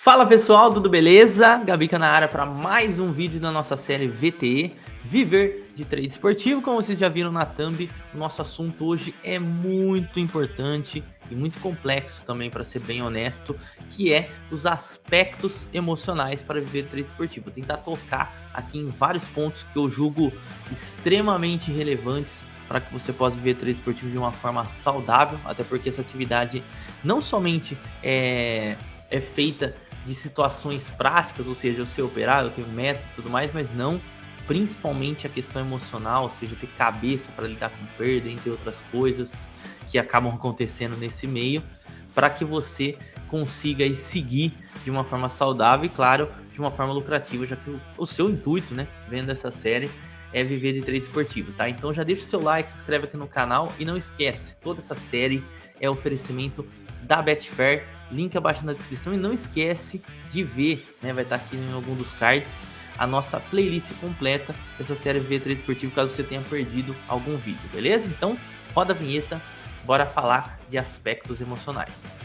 Fala pessoal, tudo beleza? Gabica na área para mais um vídeo da nossa série VTE, Viver de Trade Esportivo. Como vocês já viram na thumb, o nosso assunto hoje é muito importante e muito complexo também, para ser bem honesto, que é os aspectos emocionais para viver de trade esportivo. Vou tentar tocar aqui em vários pontos que eu julgo extremamente relevantes para que você possa viver trade esportivo de uma forma saudável, até porque essa atividade não somente é feita de situações práticas, ou seja, eu sei operar, eu tenho método e tudo mais, mas não principalmente a questão emocional, ou seja, ter cabeça para lidar com perda, entre outras coisas que acabam acontecendo nesse meio, para que você consiga aí seguir de uma forma saudável e, claro, de uma forma lucrativa, já que o seu intuito, né, vendo essa série, é viver de trade esportivo, tá? Então já deixa o seu like, se inscreve aqui no canal e não esquece, toda essa série é oferecimento da Betfair, link abaixo na descrição, e não esquece de ver, né, vai estar aqui em algum dos cards, a nossa playlist completa dessa série Viver Trade Esportivo, caso você tenha perdido algum vídeo, beleza? Então, roda a vinheta, bora falar de aspectos emocionais.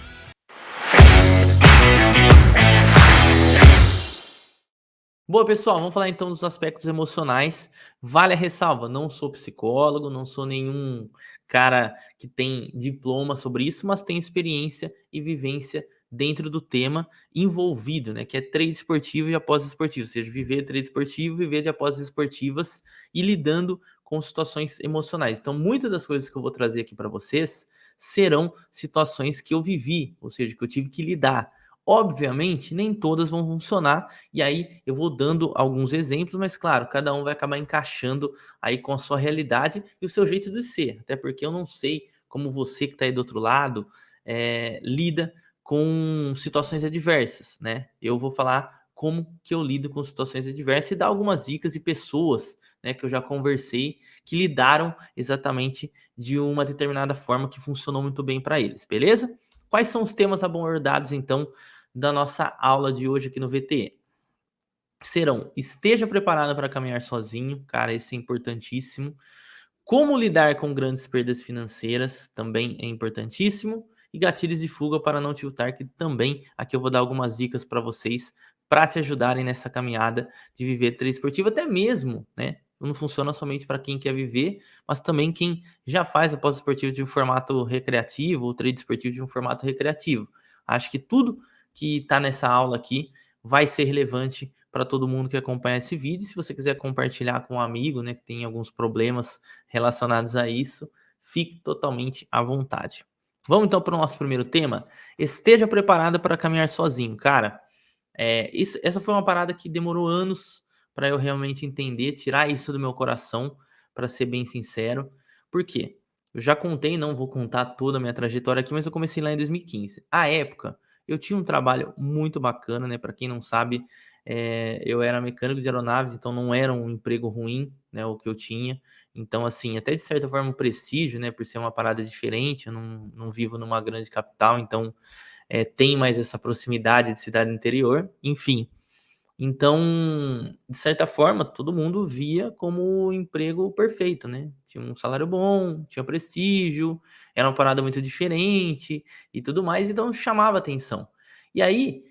Boa, pessoal, vamos falar então dos aspectos emocionais. Vale a ressalva, não sou psicólogo, não sou nenhum cara que tem diploma sobre isso, mas tenho experiência e vivência dentro do tema envolvido, né? Que é trade esportivo e apostas esportivas, ou seja, viver trade esportivo, viver de apostas esportivas e lidando com situações emocionais. Então, muitas das coisas que eu vou trazer aqui para vocês serão situações que eu vivi, ou seja, que eu tive que lidar. Obviamente, nem todas vão funcionar, e aí eu vou dando alguns exemplos, mas claro, cada um vai acabar encaixando aí com a sua realidade e o seu jeito de ser. Até porque eu não sei como você que está aí do outro lado lida com situações adversas, né? Eu vou falar como que eu lido com situações adversas e dar algumas dicas e pessoas, né, que eu já conversei que lidaram exatamente de uma determinada forma que funcionou muito bem para eles, beleza? Quais são os temas abordados então da nossa aula de hoje aqui no VTE? Serão: esteja preparado para caminhar sozinho, cara, isso é importantíssimo. Como lidar com grandes perdas financeiras, também é importantíssimo. E gatilhos de fuga para não tiltar, que também aqui eu vou dar algumas dicas para vocês, para te ajudarem nessa caminhada de viver trade esportivo, até mesmo, né? Não funciona somente para quem quer viver, mas também quem já faz aposta esportiva de um formato recreativo, ou trade esportivo de um formato recreativo. Acho que tudo que está nessa aula aqui vai ser relevante para todo mundo que acompanha esse vídeo. Se você quiser compartilhar com um amigo, né, que tem alguns problemas relacionados a isso, fique totalmente à vontade. Vamos então para o nosso primeiro tema. Esteja preparado para caminhar sozinho. Cara, essa foi uma parada que demorou anos para eu realmente entender, tirar isso do meu coração, para ser bem sincero. Por quê? Eu já contei, não vou contar toda a minha trajetória aqui, mas eu comecei lá em 2015. À época, eu tinha um trabalho muito bacana, né? Para quem não sabe, eu era mecânico de aeronaves, então não era um emprego ruim, né? O que eu tinha. Então, assim, até de certa forma um prestígio, né? Por ser uma parada diferente, eu não vivo numa grande capital, então tem mais essa proximidade de cidade interior, enfim. Então, de certa forma, todo mundo via como o emprego perfeito, né? Tinha um salário bom, tinha prestígio, era uma parada muito diferente e tudo mais, então chamava atenção. E aí,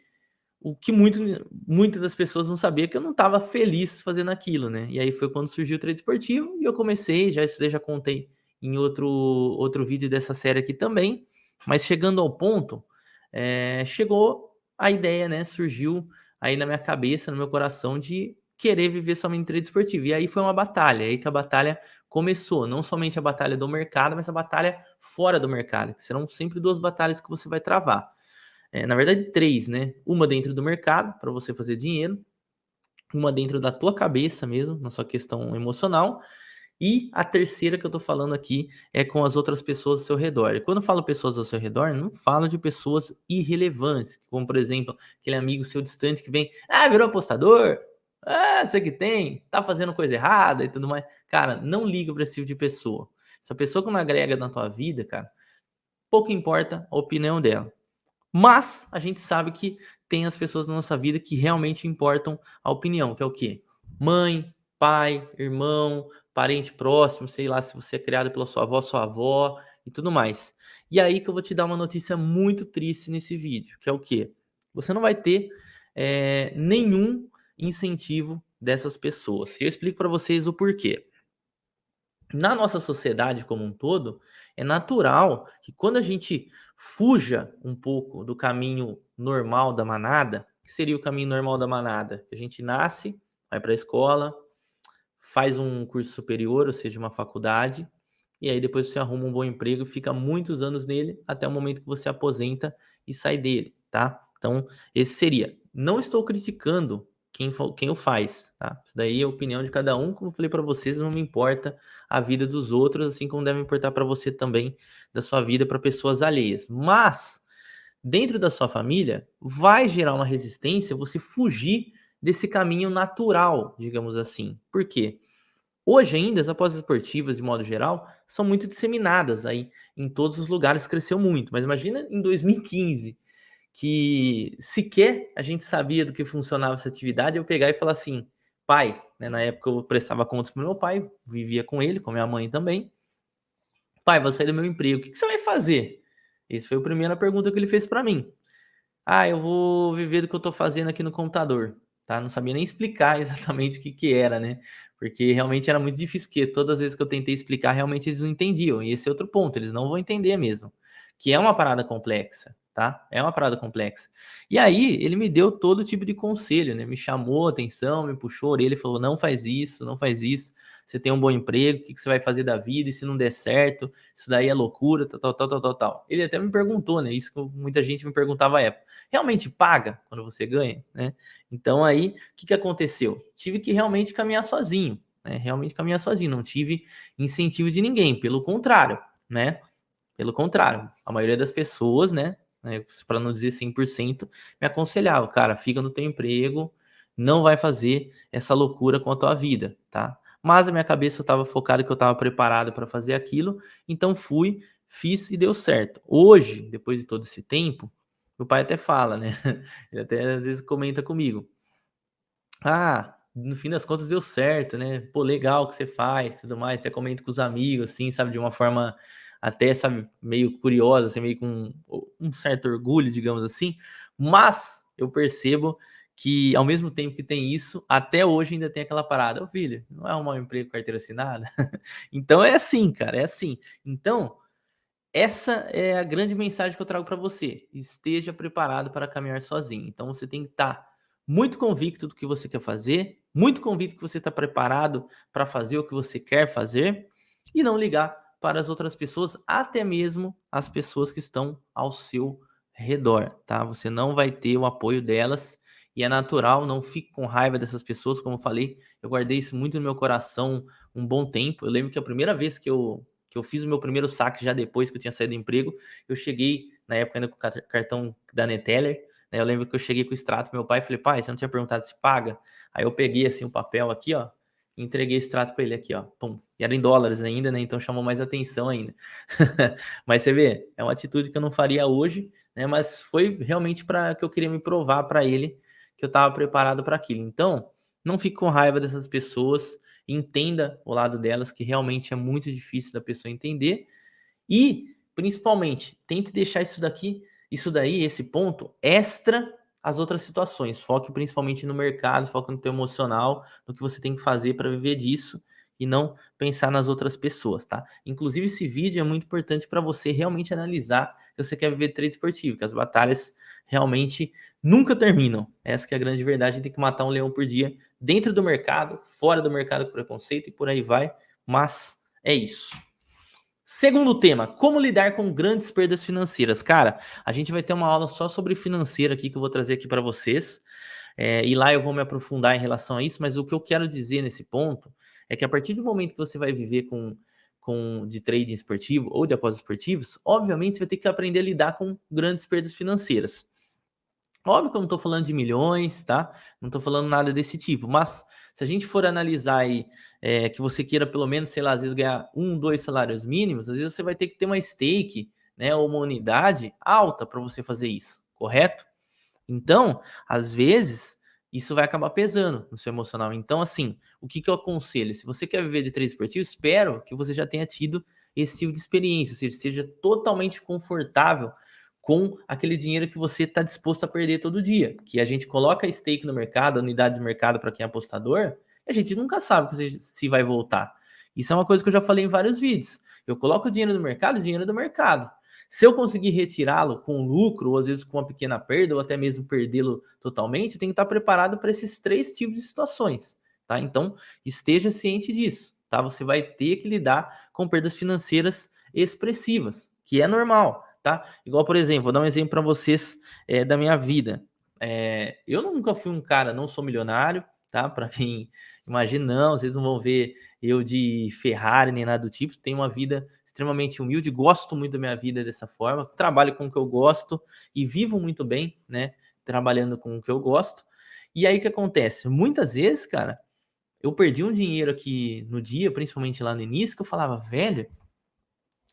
o que muitas das pessoas não sabia é que eu não estava feliz fazendo aquilo, né? E aí foi quando surgiu o trade esportivo e eu comecei, já isso daí já contei em outro vídeo dessa série aqui também, mas chegando ao ponto, chegou a ideia, né? Surgiu aí na minha cabeça, no meu coração, de querer viver somente trade esportivo. E aí foi uma batalha, aí que a batalha começou, não somente a batalha do mercado, mas a batalha fora do mercado, que serão sempre duas batalhas que você vai travar. Na verdade, três, né? Uma dentro do mercado, para você fazer dinheiro, uma dentro da tua cabeça mesmo, na sua questão emocional, e a terceira que eu tô falando aqui é com as outras pessoas ao seu redor. E quando eu falo pessoas ao seu redor, não falo de pessoas irrelevantes, como por exemplo, aquele amigo seu distante que vem, virou apostador, não sei o que tem, tá fazendo coisa errada e tudo mais. Cara, não liga para esse tipo de pessoa. Essa pessoa que não agrega na tua vida, cara, pouco importa a opinião dela. Mas a gente sabe que tem as pessoas na nossa vida que realmente importam a opinião, que é o quê? Mãe, pai, irmão, parente próximo, sei lá, se você é criado pela sua avó e tudo mais. E aí que eu vou te dar uma notícia muito triste nesse vídeo, que é o quê? você não vai ter nenhum incentivo dessas pessoas. E eu explico para vocês o porquê. Na nossa sociedade como um todo, é natural que quando a gente fuja um pouco do caminho normal da manada, que seria o caminho normal da manada? A gente nasce, vai para a escola, faz um curso superior, ou seja, uma faculdade, e aí depois você arruma um bom emprego, fica muitos anos nele, até o momento que você aposenta e sai dele, tá? Então, esse seria. Não estou criticando quem o faz, tá? Isso daí é a opinião de cada um, como eu falei para vocês, não me importa a vida dos outros, assim como deve importar para você também da sua vida para pessoas alheias. Mas, dentro da sua família, vai gerar uma resistência você fugir desse caminho natural, digamos assim. Por quê? Hoje ainda as apostas esportivas, de modo geral, são muito disseminadas aí em todos os lugares, cresceu muito. Mas imagina em 2015, que sequer a gente sabia do que funcionava essa atividade, eu pegar e falar assim, pai, né, na época eu prestava contas para meu pai, vivia com ele, com minha mãe também. Pai, vou sair do meu emprego, o que você vai fazer? Essa foi a primeira pergunta que ele fez para mim. Ah, eu vou viver do que eu tô fazendo aqui no computador, tá? Não sabia nem explicar exatamente o que que era, né? Porque realmente era muito difícil, porque todas as vezes que eu tentei explicar, realmente eles não entendiam. E esse é outro ponto, eles não vão entender mesmo. Que é uma parada complexa, tá? É uma parada complexa. E aí, ele me deu todo tipo de conselho, né? Me chamou a atenção, me puxou a orelha e falou: não faz isso, não faz isso. Você tem um bom emprego, o que que você vai fazer da vida? E se não der certo, isso daí é loucura, tal, tal, tal, tal, tal, tal. Ele até me perguntou, né? Isso que muita gente me perguntava à época. Realmente paga quando você ganha, né? Então aí, o que que aconteceu? Tive que realmente caminhar sozinho, né? Realmente caminhar sozinho, não tive incentivo de ninguém, pelo contrário, né? Pelo contrário, a maioria das pessoas, né, para não dizer 100%, me aconselhava, cara, fica no teu emprego, não vai fazer essa loucura com a tua vida, tá? Mas a minha cabeça eu estava focado que eu estava preparado para fazer aquilo, então fui, fiz e deu certo. Hoje, depois de todo esse tempo, meu pai até fala, né? Ele até às vezes comenta comigo. Ah, no fim das contas deu certo, né? Pô, legal o que você faz, tudo mais. Até comenta com os amigos, assim, sabe? De uma forma até, sabe, meio curiosa, assim, meio com um certo orgulho, digamos assim. Mas eu percebo que, ao mesmo tempo que tem isso, até hoje ainda tem aquela parada. Ô, filho, não é arrumar um emprego com carteira assinada? Então é assim, cara, é assim. Então, essa é a grande mensagem que eu trago para você. Esteja preparado para caminhar sozinho. Então você tem que estar muito convicto do que você quer fazer, muito convicto que você está preparado para fazer o que você quer fazer e não ligar para as outras pessoas, até mesmo as pessoas que estão ao seu redor, tá? Você não vai ter o apoio delas e é natural, não fique com raiva dessas pessoas, como eu falei, eu guardei isso muito no meu coração um bom tempo. Eu lembro que a primeira vez que eu fiz o meu primeiro saque já depois que eu tinha saído do emprego, eu cheguei, na época ainda com o cartão da Neteller, né, eu lembro que eu cheguei com o extrato pro meu pai e falei, pai, você não tinha perguntado se paga? Aí eu peguei assim o papel aqui, ó, e entreguei o extrato para ele aqui, ó, pum. E era em dólares ainda, né, então chamou mais atenção ainda. Mas você vê, é uma atitude que eu não faria hoje, né, mas foi realmente para que eu queria me provar para ele que eu estava preparado para aquilo. Então, não fique com raiva dessas pessoas, entenda o lado delas, que realmente é muito difícil da pessoa entender. E, principalmente, tente deixar isso daí, esse ponto, extra as outras situações. Foque principalmente no mercado, foque no teu emocional, no que você tem que fazer para viver disso e não pensar nas outras pessoas, tá? Inclusive, esse vídeo é muito importante para você realmente analisar se você quer viver trade esportivo, que as batalhas realmente nunca terminam. Essa que é a grande verdade, tem que matar um leão por dia dentro do mercado, fora do mercado com preconceito e por aí vai, mas é isso. Segundo tema, como lidar com grandes perdas financeiras. Cara, a gente vai ter uma aula só sobre financeiro aqui que eu vou trazer aqui para vocês. E lá eu vou me aprofundar em relação a isso, mas o que eu quero dizer nesse ponto é que a partir do momento que você vai viver com de trading esportivo ou de apostas esportivos, obviamente você vai ter que aprender a lidar com grandes perdas financeiras. Óbvio que eu não estou falando de milhões, tá? Não estou falando nada desse tipo, mas se a gente for analisar aí que você queira pelo menos, sei lá, às vezes ganhar 2 salários mínimos, às vezes você vai ter que ter uma stake, né, ou uma unidade alta para você fazer isso, correto? Então, às vezes, isso vai acabar pesando no seu emocional. Então, assim, o que que eu aconselho? Se você quer viver de trade esportivo, espero que você já tenha tido esse tipo de experiência, ou seja, seja totalmente confortável com aquele dinheiro que você está disposto a perder todo dia. Que a gente coloca stake no mercado, unidade de mercado para quem é apostador, e a gente nunca sabe se vai voltar. Isso é uma coisa que eu já falei em vários vídeos. Eu coloco o dinheiro no mercado, o dinheiro é do mercado. Se eu conseguir retirá-lo com lucro, ou às vezes com uma pequena perda, ou até mesmo perdê-lo totalmente, eu tenho que estar preparado para esses 3 tipos de situações, tá? Então, esteja ciente disso, tá? Você vai ter que lidar com perdas financeiras expressivas, que é normal, tá? Igual, por exemplo, vou dar um exemplo para vocês da minha vida. Eu nunca fui um cara, não sou milionário, tá? Para quem imagina, não, vocês não vão ver eu de Ferrari nem nada do tipo, tenho uma vida extremamente humilde, gosto muito da minha vida dessa forma, trabalho com o que eu gosto e vivo muito bem, né? Trabalhando com o que eu gosto. E aí o que acontece? Muitas vezes, cara, eu perdi um dinheiro aqui no dia, principalmente lá no início, que eu falava, velho,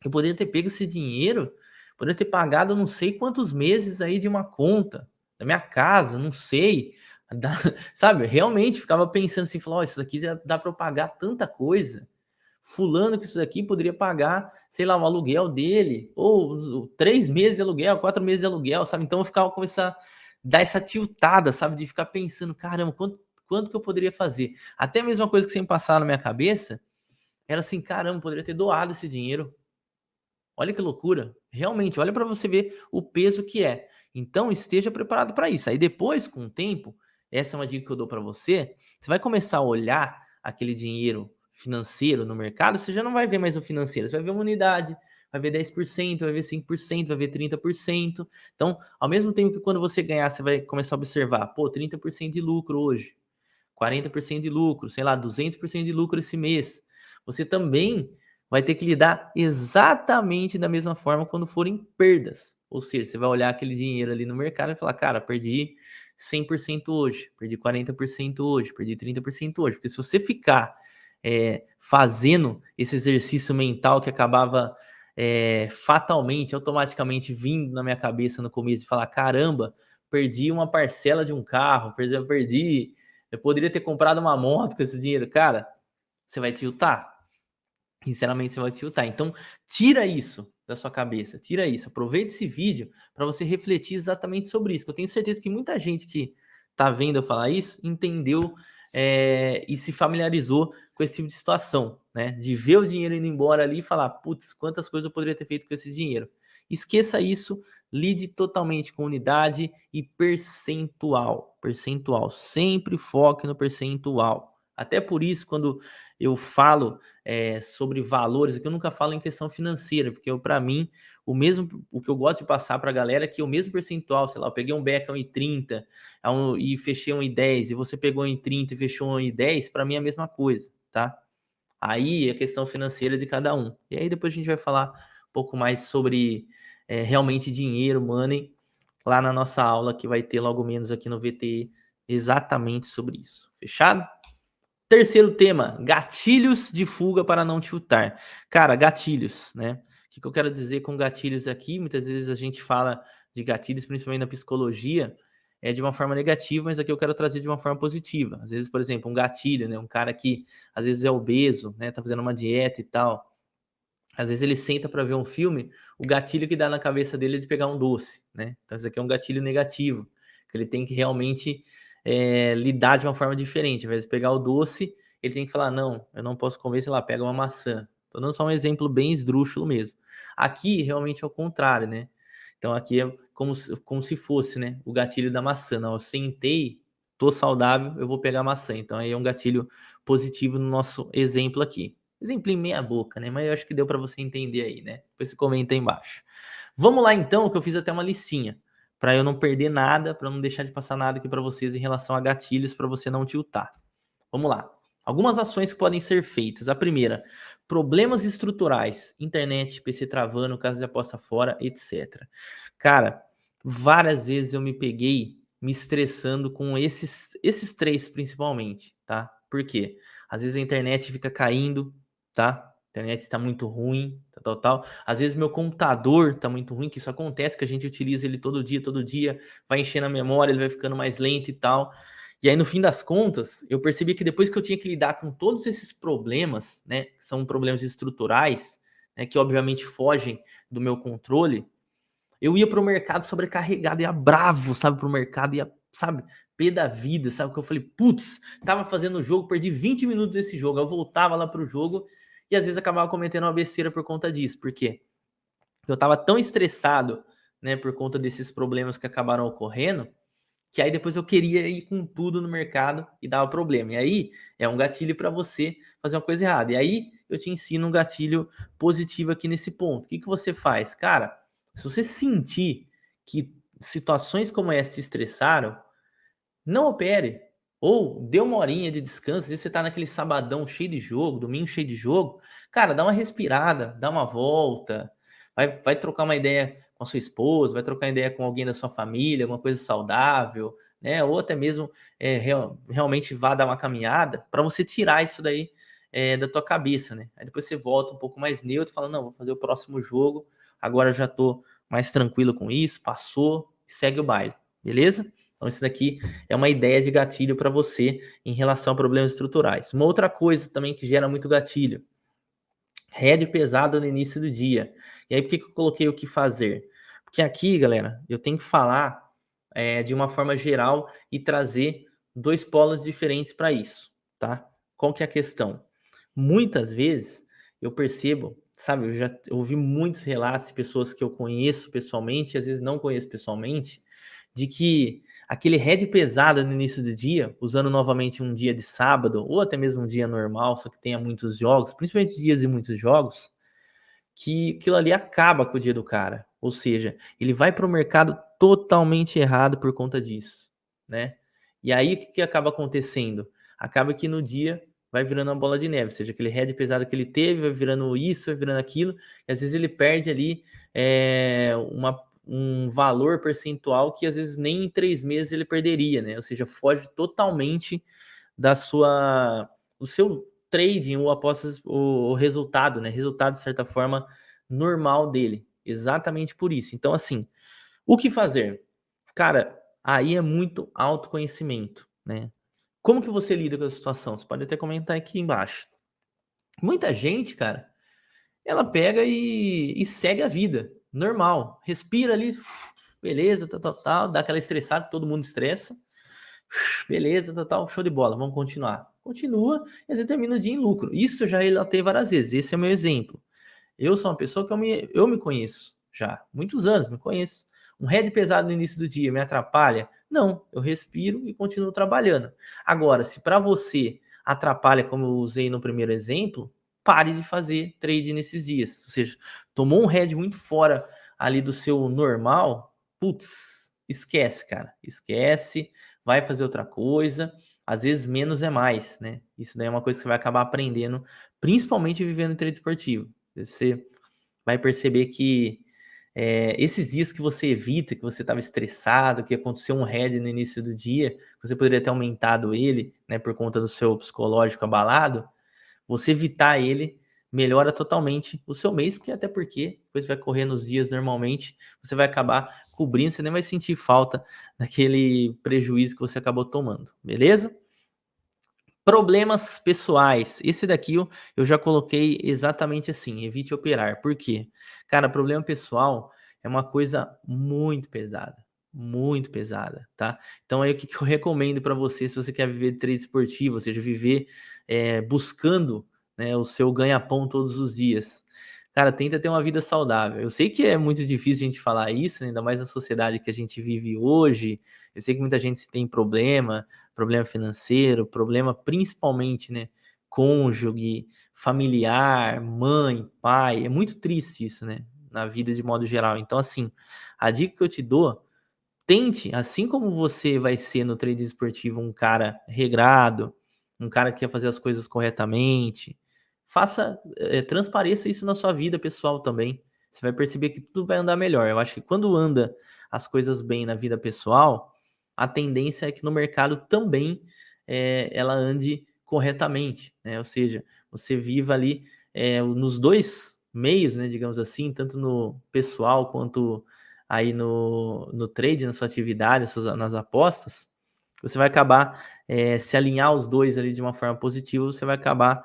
eu poderia ter pego esse dinheiro, poderia ter pagado não sei quantos meses aí de uma conta, da minha casa, não sei. Da, sabe, realmente ficava pensando assim, falou, oh, isso daqui já dá para eu pagar tanta coisa. Fulano que isso daqui poderia pagar, sei lá, o aluguel dele, ou 3 meses de aluguel, 4 meses de aluguel, sabe? Então eu ficava começar a dar essa tiltada, sabe? De ficar pensando, caramba, quanto que eu poderia fazer? Até a mesma coisa que sempre passava na minha cabeça, era assim, caramba, poderia ter doado esse dinheiro. Olha que loucura. Realmente, olha para você ver o peso que é. Então, esteja preparado para isso. Aí depois, com o tempo, essa é uma dica que eu dou para você, você vai começar a olhar aquele dinheiro financeiro no mercado, você já não vai ver mais o financeiro, você vai ver uma unidade, vai ver 10%, vai ver 5%, vai ver 30%. Então, ao mesmo tempo que quando você ganhar, você vai começar a observar, pô, 30% de lucro hoje, 40% de lucro, sei lá, 200% de lucro esse mês. Você também vai ter que lidar exatamente da mesma forma quando forem perdas. Ou seja, você vai olhar aquele dinheiro ali no mercado e falar, cara, perdi 100% hoje, perdi 40% hoje, perdi 30% hoje. Porque se você ficar fazendo esse exercício mental que acabava fatalmente, automaticamente vindo na minha cabeça no começo e falar, caramba, perdi uma parcela de um carro, por exemplo, eu poderia ter comprado uma moto com esse dinheiro, cara, você vai tiltar. Sinceramente, você vai tiltar. Então, tira isso da sua cabeça, tira isso. Aproveita esse vídeo para você refletir exatamente sobre isso. Eu tenho certeza que muita gente que tá vendo eu falar isso entendeu e se familiarizou com esse tipo de situação, né? De ver o dinheiro indo embora ali e falar, putz, quantas coisas eu poderia ter feito com esse dinheiro. Esqueça isso, lide totalmente com unidade e percentual. Percentual, sempre foque no percentual. Até por isso, quando eu falo sobre valores, que eu nunca falo em questão financeira, porque para mim, o que eu gosto de passar para a galera é que o mesmo percentual, sei lá, eu peguei um back a 1,30 e fechei 1,10, e você pegou 1,30 e fechou 1,10, para mim é a mesma coisa, tá? Aí é questão financeira de cada um. E aí depois a gente vai falar um pouco mais sobre realmente dinheiro, money, lá na nossa aula que vai ter logo menos aqui no VTE, exatamente sobre isso. Fechado? Terceiro tema, gatilhos de fuga para não tiltar. Cara, gatilhos, né? O que eu quero dizer com gatilhos aqui? Muitas vezes a gente fala de gatilhos, principalmente na psicologia, de uma forma negativa, mas aqui eu quero trazer de uma forma positiva. Às vezes, por exemplo, um gatilho, né? Um cara que às vezes é obeso, né? Tá fazendo uma dieta e tal. Às vezes ele senta para ver um filme, o gatilho que dá na cabeça dele é de pegar um doce, né? Então isso aqui é um gatilho negativo, que ele tem que realmente lidar de uma forma diferente. Ao invés de pegar o doce, ele tem que falar, não, eu não posso comer, sei lá, pega uma maçã. Tô dando só um exemplo bem esdrúxulo mesmo. Aqui, realmente é o contrário, né? Então aqui é como se fosse, né, o gatilho da maçã. Não, eu sentei, tô saudável, eu vou pegar a maçã. Então aí é um gatilho positivo no nosso exemplo aqui. Exemplo em meia boca, né? Mas eu acho que deu para você entender aí, né? Depois você comenta aí embaixo. Vamos lá então, que eu fiz até uma listinha para eu não perder nada, para não deixar de passar nada aqui para vocês em relação a gatilhos para você não tiltar. Vamos lá. Algumas ações que podem ser feitas. A primeira, problemas estruturais, internet, PC travando, casa de aposta fora, etc. Cara, várias vezes eu me peguei me estressando com esses 3 principalmente, tá? Por quê? Às vezes a internet fica caindo, tá? A internet está muito ruim, tal. Às vezes meu computador está muito ruim, que isso acontece, que a gente utiliza ele todo dia, vai enchendo a memória, ele vai ficando mais lento e tal. E aí, no fim das contas, eu percebi que depois que eu tinha que lidar com todos esses problemas, né, que são problemas estruturais, né, que obviamente fogem do meu controle, Eu ia pro mercado sobrecarregado, ia bravo, sabe, pro mercado, ia, sabe, pé da vida, sabe, que eu falei, putz, tava fazendo o jogo, perdi 20 minutos desse jogo, eu voltava lá pro jogo e às vezes acabava cometendo uma besteira por conta disso, por quê? Porque eu tava tão estressado, né, por conta desses problemas que acabaram ocorrendo, que aí depois eu queria ir com tudo no mercado e dava problema. E aí é um gatilho para você fazer uma coisa errada. E aí eu te ensino um gatilho positivo aqui nesse ponto. O que que você faz? Cara, se você sentir que situações como essa te estressaram, não opere. Ou dê uma horinha de descanso. Às vezes você tá naquele sabadão cheio de jogo, domingo cheio de jogo. Cara, dá uma respirada, dá uma volta. Vai trocar uma ideia com a sua esposa, vai trocar ideia com alguém da sua família, alguma coisa saudável, né? Ou até mesmo realmente vá dar uma caminhada para você tirar isso daí da tua cabeça, né? Aí depois você volta um pouco mais neutro e fala, não, vou fazer o próximo jogo, agora eu já tô mais tranquilo com isso, passou, segue o baile, beleza? Então, isso daqui é uma ideia de gatilho para você em relação a problemas estruturais. Uma outra coisa também que gera muito gatilho: head pesado no início do dia. E aí, por que eu coloquei o que fazer? Porque aqui, galera, eu tenho que falar de uma forma geral e trazer dois polos diferentes para isso, tá? Qual que é a questão? Muitas vezes eu percebo, sabe, eu já ouvi muitos relatos de pessoas que eu conheço pessoalmente, e às vezes não conheço pessoalmente, de que aquele head pesado no início do dia, usando novamente um dia de sábado, ou até mesmo um dia normal, só que tenha muitos jogos, principalmente dias e muitos jogos, que aquilo ali acaba com o dia do cara. Ou seja, ele vai para o mercado totalmente errado por conta disso, né? E aí o que acaba acontecendo? Acaba que no dia vai virando uma bola de neve, ou seja, aquele head pesado que ele teve vai virando isso, vai virando aquilo, e às vezes ele perde ali um valor percentual que às vezes nem em 3 meses ele perderia, né? Ou seja, foge totalmente do seu trading ou apostas, o resultado, né? Resultado, de certa forma, normal dele. Exatamente por isso. Então, assim, o que fazer? Cara, aí é muito autoconhecimento, né? Como que você lida com a situação? Você pode até comentar aqui embaixo. Muita gente, cara, ela pega e segue a vida, normal. Respira ali, beleza, tal, dá aquela estressada, todo mundo estressa. Beleza, total, show de bola, vamos continuar. Continua e você termina o dia em lucro. Isso eu já relatei várias vezes, esse é o meu exemplo. Eu sou uma pessoa que eu me conheço já, muitos anos, me conheço. Um head pesado no início do dia me atrapalha? Não, eu respiro e continuo trabalhando. Agora, se para você atrapalha, como eu usei no primeiro exemplo, pare de fazer trade nesses dias. Ou seja, tomou um head muito fora ali do seu normal, putz, esquece, cara. Esquece, vai fazer outra coisa. Às vezes menos é mais, né? Isso daí é uma coisa que você vai acabar aprendendo, principalmente vivendo em trade esportivo. Você vai perceber que esses dias que você evita, que você estava estressado, que aconteceu um head no início do dia, você poderia ter aumentado ele, né, por conta do seu psicológico abalado, você evitar ele melhora totalmente o seu mês, porque até porque depois vai correr nos dias normalmente, você vai acabar cobrindo, você nem vai sentir falta daquele prejuízo que você acabou tomando, beleza? Problemas pessoais. Esse daqui eu já coloquei exatamente assim, evite operar. Por quê? Cara, problema pessoal é uma coisa muito pesada, tá? Então aí o que eu recomendo para você, se você quer viver de trade esportivo, ou seja, viver buscando, né, o seu ganha-pão todos os dias. Cara, tenta ter uma vida saudável. Eu sei que é muito difícil a gente falar isso, né, ainda mais na sociedade que a gente vive hoje. Eu sei que muita gente tem problema financeiro, problema principalmente, né, cônjuge, familiar, mãe, pai. É muito triste isso, né, na vida de modo geral. Então, assim, a dica que eu te dou, tente, assim como você vai ser no trade esportivo um cara regrado, um cara que quer fazer as coisas corretamente, faça, transpareça isso na sua vida pessoal também. Você vai perceber que tudo vai andar melhor. Eu acho que quando anda as coisas bem na vida pessoal, a tendência é que no mercado também ela ande corretamente, né? Ou seja, você viva ali nos dois meios, né, digamos assim, tanto no pessoal quanto aí no trade, na sua atividade, nas apostas, você vai acabar, se alinhar os dois ali de uma forma positiva, você vai acabar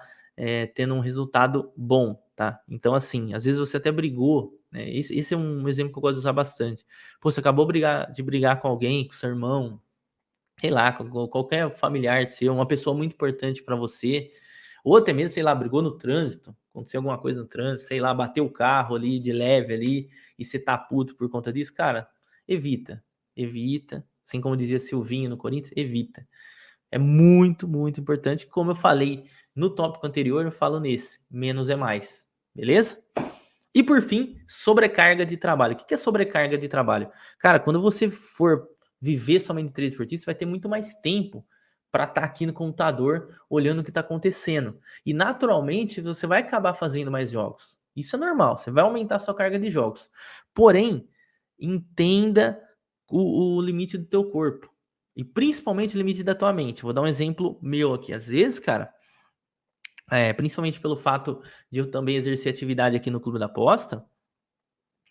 tendo um resultado bom, tá? Então, assim, às vezes você até brigou né? Esse é um exemplo que eu gosto de usar bastante. Pô, você acabou de brigar com alguém, com seu irmão, sei lá, com qualquer familiar seu, uma pessoa muito importante para você, ou até mesmo, sei lá, brigou no trânsito, aconteceu alguma coisa no trânsito, sei lá, bateu o carro ali de leve ali, e você tá puto por conta disso, cara, evita, assim como dizia Silvinho no Corinthians, evita. É muito, muito importante, como eu falei no tópico anterior, eu falo nesse, menos é mais, beleza? E por fim, sobrecarga de trabalho. O que é sobrecarga de trabalho? Cara, quando você for viver somente de trade esportivo, você vai ter muito mais tempo para estar aqui no computador olhando o que está acontecendo. E naturalmente você vai acabar fazendo mais jogos. Isso é normal, você vai aumentar a sua carga de jogos. Porém, entenda o limite do teu corpo. E principalmente o limite da tua mente. Vou dar um exemplo meu aqui. Às vezes, cara, principalmente pelo fato de eu também exercer atividade aqui no Clube da Aposta,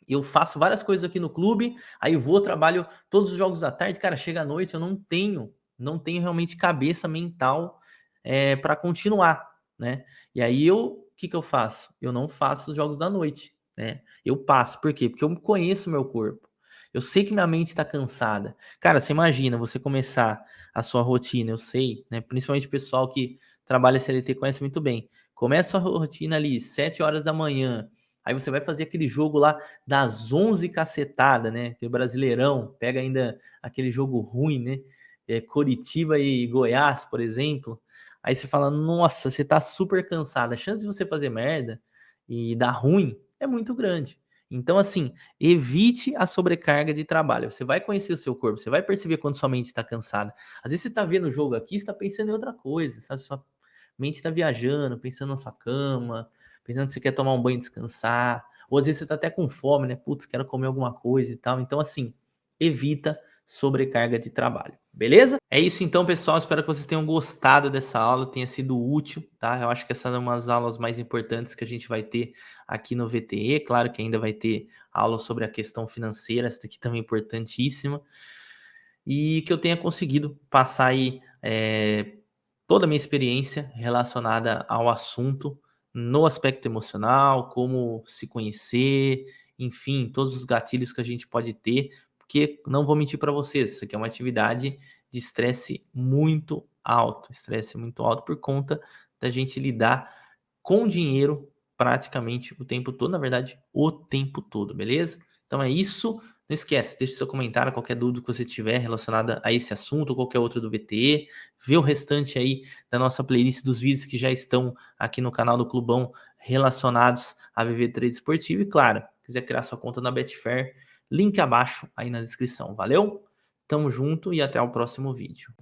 eu faço várias coisas aqui no clube, aí eu vou, trabalho todos os jogos da tarde, cara, chega à noite, eu não tenho realmente cabeça mental para continuar, né? E aí o que que eu faço? Eu não faço os jogos da noite, né? Eu passo, por quê? Porque eu conheço o meu corpo. Eu sei que minha mente está cansada. Cara, você imagina você começar a sua rotina, eu sei, né? Principalmente o pessoal que trabalha CLT conhece muito bem. Começa a rotina ali, 7 horas da manhã, aí você vai fazer aquele jogo lá das 11 cacetada, né? Que o Brasileirão pega ainda aquele jogo ruim, né? Coritiba e Goiás, por exemplo. Aí você fala, nossa, você tá super cansado. A chance de você fazer merda e dar ruim é muito grande. Então, assim, evite a sobrecarga de trabalho. Você vai conhecer o seu corpo, você vai perceber quando sua mente está cansada. Às vezes você tá vendo o jogo aqui, você tá pensando em outra coisa, sabe? Sua mente está viajando, pensando na sua cama, pensando que você quer tomar um banho e descansar. Ou às vezes você tá até com fome, né? Putz, quero comer alguma coisa e tal. Então, assim, evita sobrecarga de trabalho, beleza? É isso então, pessoal. Espero que vocês tenham gostado dessa aula, tenha sido útil, tá? Eu acho que essa é uma das aulas mais importantes que a gente vai ter aqui no VTE. Claro que ainda vai ter aula sobre a questão financeira, essa daqui também é importantíssima. E que eu tenha conseguido passar aí toda a minha experiência relacionada ao assunto no aspecto emocional, como se conhecer, enfim, todos os gatilhos que a gente pode ter, porque não vou mentir para vocês, isso aqui é uma atividade de estresse muito alto por conta da gente lidar com dinheiro praticamente o tempo todo, na verdade, o tempo todo, beleza? Então é isso. Não esquece, deixe seu comentário, qualquer dúvida que você tiver relacionada a esse assunto ou qualquer outro do VTE. Vê o restante aí da nossa playlist dos vídeos que já estão aqui no canal do Clubão relacionados a viver trade esportivo. E claro, quiser criar sua conta na Betfair, link abaixo aí na descrição. Valeu? Tamo junto e até o próximo vídeo.